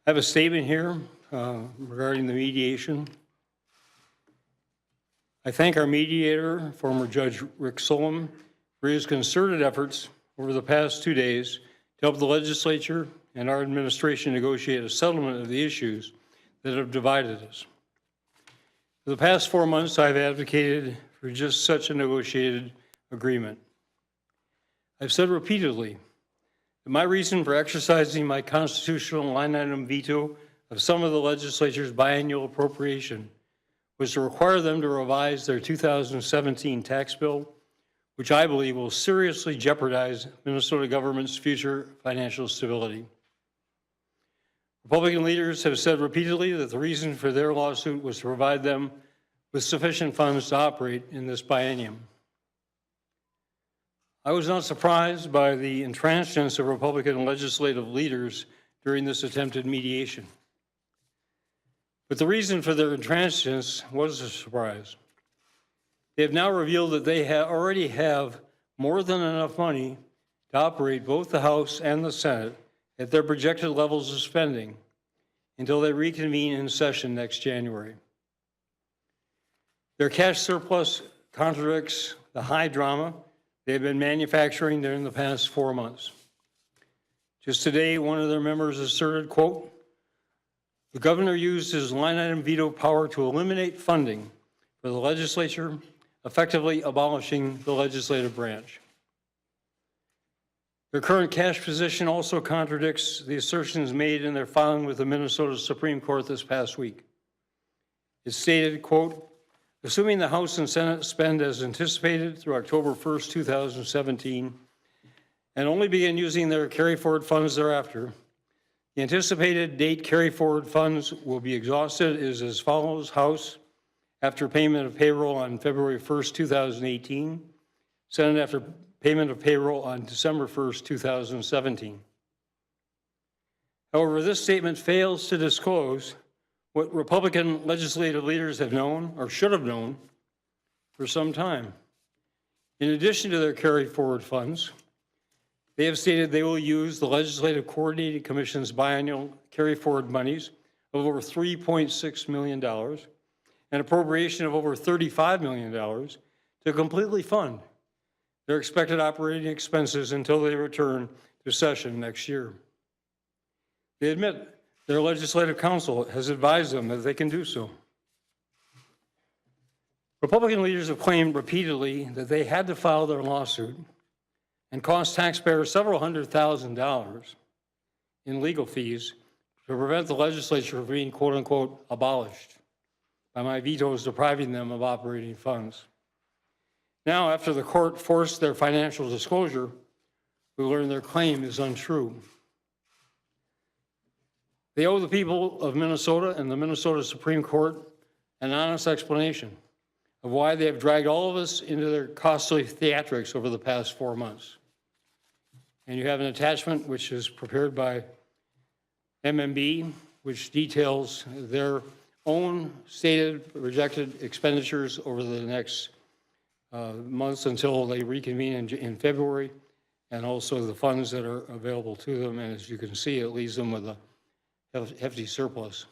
I have a statement here regarding the mediation. I thank our mediator, former Judge Rick Solom, for his concerted efforts over the past 2 days to help the legislature and our administration negotiate a settlement of the issues that have divided us. For the past 4 months, I've advocated for just such a negotiated agreement. I've said repeatedly that my reason for exercising my constitutional line item veto of some of the legislature's biannual appropriation was to require them to revise their 2017 tax bill, which I believe will seriously jeopardize Minnesota government's future financial stability. Republican leaders have said repeatedly that the reason for their lawsuit was to provide them with sufficient funds to operate in this biennium. I was not surprised by the intransigence of Republican legislative leaders during this attempted mediation. But the reason for their intransigence was a surprise. They have now revealed that they already have more than enough money to operate both the House and the Senate at their projected levels of spending until they reconvene in session next January. Their cash surplus contradicts the high drama they have been manufacturing during the past 4 months. Just today, one of their members asserted, quote, "The governor used his line item veto power to eliminate funding for the legislature, effectively abolishing the legislative branch." Their current cash position also contradicts the assertions made in their filing with the Minnesota Supreme Court this past week. It stated, quote, "Assuming the House and Senate spend as anticipated through October 1st, 2017, and only begin using their carry-forward funds thereafter, the anticipated date carry-forward funds will be exhausted is as follows: House, after payment of payroll on February 1st, 2018, Senate after payment of payroll on December 1st, 2017. However, this statement fails to disclose what Republican legislative leaders have known or should have known for some time. In addition to their carry-forward funds, they have stated they will use the Legislative Coordinating Commission's biennial carry-forward monies of over $3.6 million and appropriation of over $35 million to completely fund their expected operating expenses until they return to session next year. They admit their legislative counsel has advised them that they can do so. Republican leaders have claimed repeatedly that they had to file their lawsuit and cost taxpayers several $100,000 in legal fees to prevent the legislature from being, quote unquote, abolished by my vetoes depriving them of operating funds. Now, after the court forced their financial disclosure, we learn their claim is untrue. They owe the people of Minnesota and the Minnesota Supreme Court an honest explanation of why they have dragged all of us into their costly theatrics over the past 4 months. And you have an attachment which is prepared by MMB, which details their own stated projected expenditures over the next months until they reconvene in February, and also the funds that are available to them. And as you can see, it leaves them with a hefty surplus.